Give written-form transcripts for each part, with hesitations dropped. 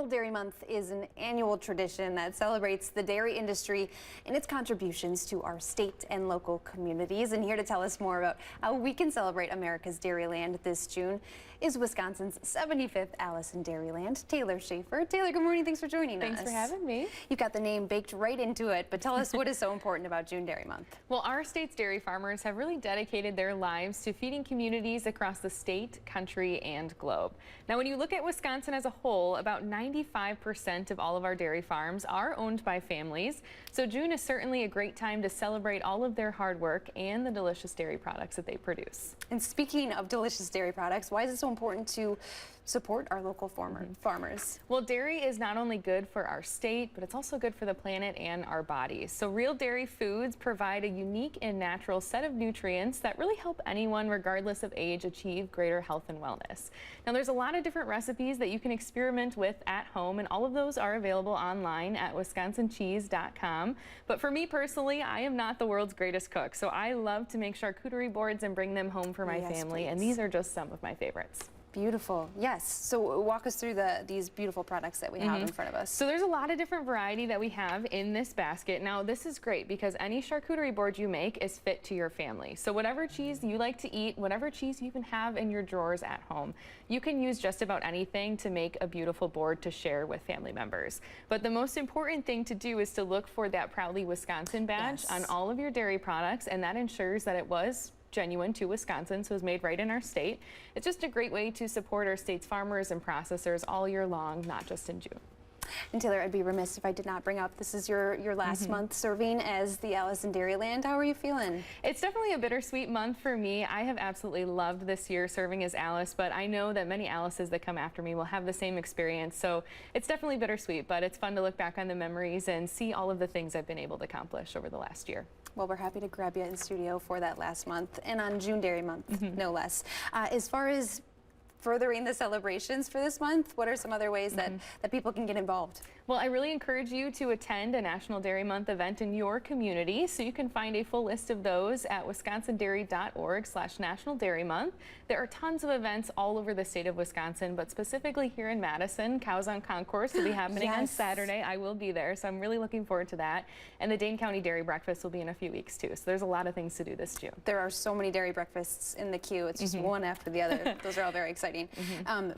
National Dairy Month is an annual tradition that celebrates the dairy industry and its contributions to our state and local communities. And here to tell us more about how we can celebrate America's Dairyland this June is Wisconsin's 75th Alice in Dairyland, Taylor Schaefer. Taylor, good morning. Thanks for joining us. Thanks for having me. You've got the name baked right into it, but tell us what is so important about June Dairy Month. Well, our state's dairy farmers have really dedicated their lives to feeding communities across the state, country, and globe. Now, when you look at Wisconsin as a whole, about 95% of all of our dairy farms are owned by families. So June is certainly a great time to celebrate all of their hard work and the delicious dairy products that they produce. And speaking of delicious dairy products, why is it so important to support our local farmers? Well, dairy is not only good for our state, but it's also good for the planet and our bodies. So real dairy foods provide a unique and natural set of nutrients that really help anyone, regardless of age, achieve greater health and wellness. Now, there's a lot of different recipes that you can experiment with at home, and all of those are available online at wisconsincheese.com. But for me personally, I am not the world's greatest cook, so I love to make charcuterie boards and bring them home for my family, and these are just some of my favorites. Beautiful. Yes. So walk us through these beautiful products that we have in front of us. So there's a lot of different variety that we have in this basket. Now, this is great because any charcuterie board you make is fit to your family. So whatever cheese you like to eat, whatever cheese you even have in your drawers at home, you can use just about anything to make a beautiful board to share with family members. But the most important thing to do is to look for that Proudly Wisconsin badge on all of your dairy products, and that ensures that it was genuine to Wisconsin, so it's made right in our state. It's just a great way to support our state's farmers and processors all year long, not just in June. And Taylor, I'd be remiss if I did not bring up, this is your last month serving as the Alice in Dairyland. How are you feeling? It's definitely a bittersweet month for me. I have absolutely loved this year serving as Alice, but I know that many Alices that come after me will have the same experience. So it's definitely bittersweet, but it's fun to look back on the memories and see all of the things I've been able to accomplish over the last year. Well, we're happy to grab you in studio for that last month and on June Dairy Month, no less. As far as furthering the celebrations for this month, what are some other ways that people can get involved? Well, I really encourage you to attend a National Dairy Month event in your community. So you can find a full list of those at wisconsindairy.org/National Dairy Month. There are tons of events all over the state of Wisconsin, but specifically here in Madison, Cows on Concourse will be happening on Saturday. I will be there, so I'm really looking forward to that. And the Dane County Dairy Breakfast will be in a few weeks too. So there's a lot of things to do this June. There are so many dairy breakfasts in the queue. It's just one after the other. Those are all very exciting.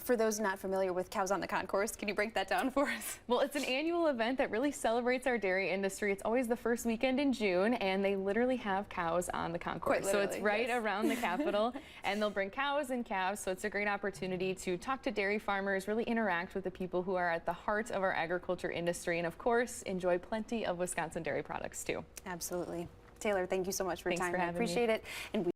For those not familiar with Cows on the Concourse, can you break that down for us? Well, it's an annual event that really celebrates our dairy industry. It's always the first weekend in June, and they literally have cows on the concourse. So it's right around the Capitol, and they'll bring cows and calves. So it's a great opportunity to talk to dairy farmers, really interact with the people who are at the heart of our agriculture industry, and of course, enjoy plenty of Wisconsin dairy products too. Absolutely. Taylor, thank you so much for your time. Thanks for having me. I appreciate it. And